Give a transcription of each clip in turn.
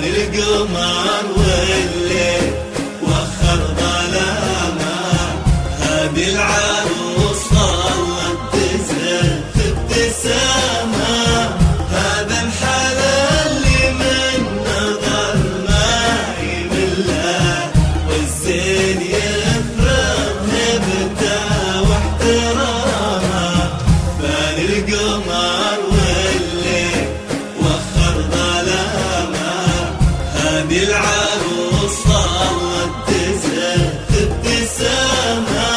القمر والليل وخر ظلامه، هذه العروس ظلت تزف ابتسامه، هذا الحلال اللي من نظر ما يمله، والزين يفرض هبته واحترامه. بان القمر والليل وخر ظلامه، هذه العروس ظلت تزف ابتسامه،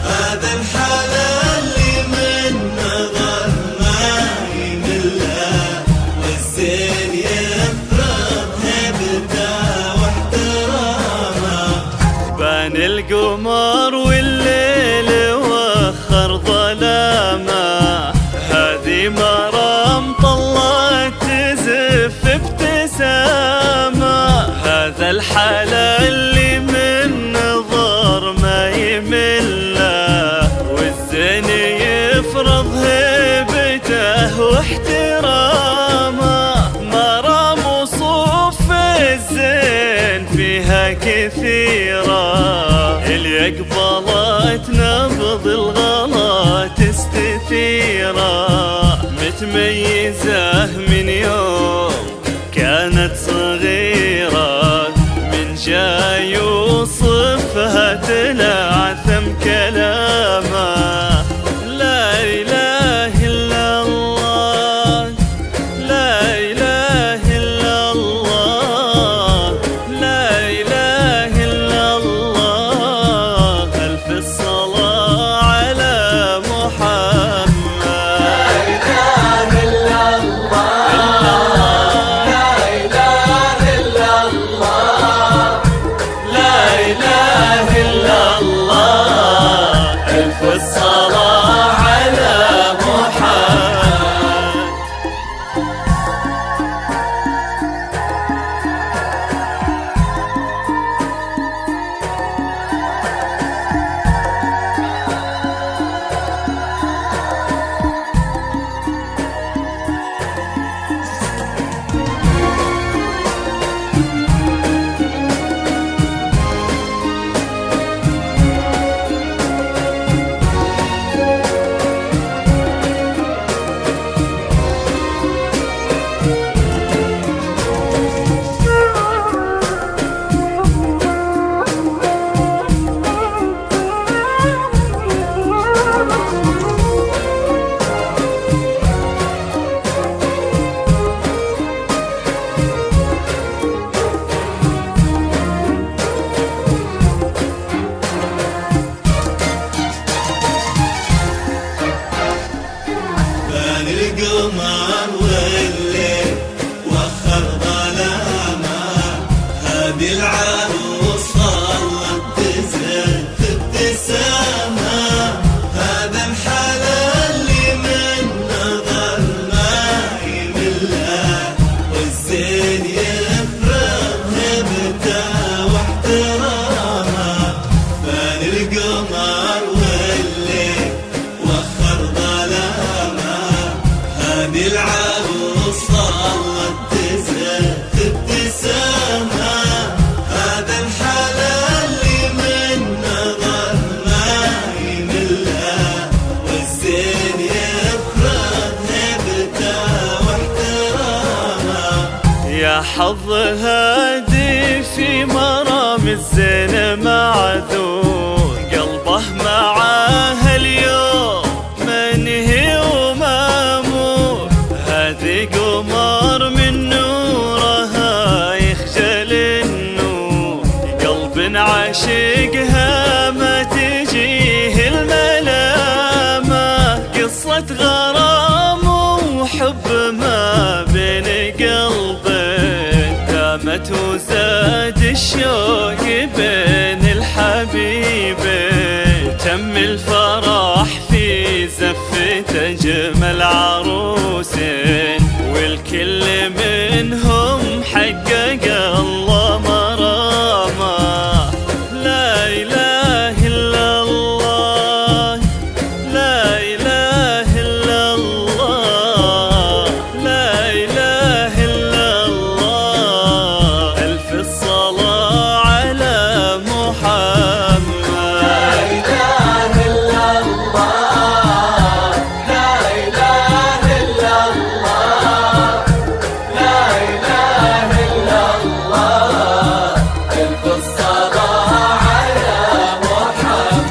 هذا الحلال اللي من نظر ما يمله، والزين يفرض هبته واحترامه. بان القمر والليل وخر ظلامه، هذه مرام طلت تزف ابتسامه، هذا الحلال اللي من نظر ما يمله، والزين يفرض هبته واحترامه. مرام وصوف الزين فيها كثيرة، اللي قبلت نبض الغلا تستثيره، متميزة من يوم كانت صغيرة، من جاي يوصفها تلعثم كلامه. لا إله إلا الله، لا إله إلا الله، لا إله إلا الله، ألف الصلاة على محمد. والصلاة على محمد. القمر والليل وخر ظلامه، هذه العروس ظلت تزف ابتسامه، هذا الحلال اللي من نظر ما هذه العروس صارت تزهد ابتسامة. هذا الحلال اللي من نظر ما يمله، والزين يفرض هيبته واحترامه. يا حظ هادي في مرام الزين معذور، قلبه معاه اليوم منهي ومامور. هذه قمر من نورها يخجل النور، قلب عاشقها ما تجيه الملامة. قصة غرام وحب ما بين قلبين، دامت وزاد الشوق بين الحبيبين. تم الفرح في زفة أجمل عروسين، والكل منهم حقق الله مرامه. لا إله إلا الله، لا إله إلا الله، لا إله إلا الله. ألف الصلاة على محمد. لا إله إلا الله، لا إله إلا الله، لا إله إلا الله. ألف الصلاة على محمد.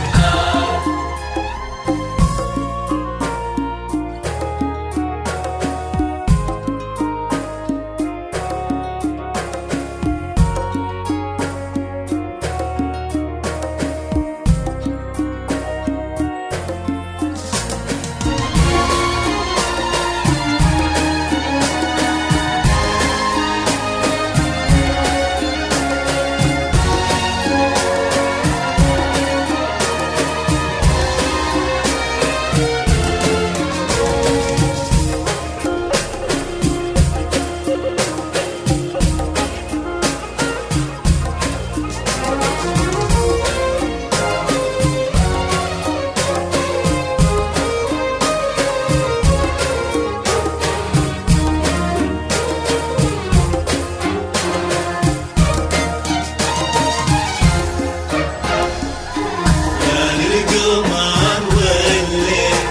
كان القمر والليل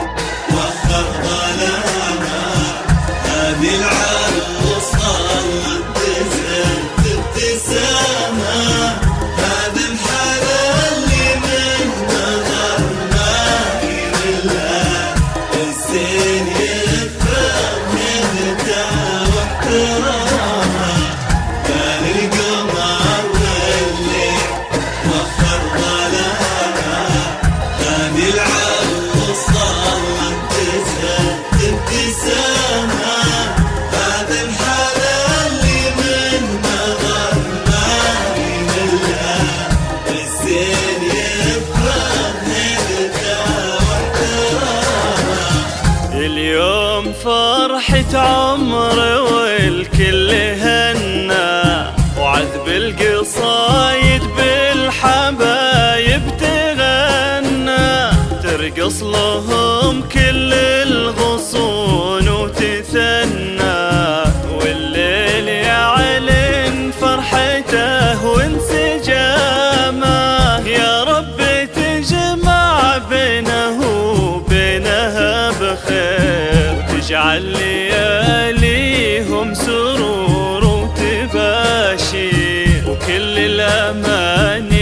وخر ظلامه. هذه العروس صارت تزهد ابتسامة. هذا الحلال اللي من نظر ما يمله، الزين يفرض هيبته واحترامه. كان القمر والليل وخر ظلامه. هذه العروس صارت تزهد ابتسامة. هذا الحلال اللي من نظر ما يمله، الزين يفرض هيبته واحترامه. اليوم فرحة عمر والكل هنا، وعذب القصايد بالحبايب تغنى. ترقص لهم كل الغصون وتثنى، والليل يعلن فرحته وانسجامه. يا رب تجمع بينه وبينها بخير، وتجعل لياليهم سرور وتباشير، وكل الأماني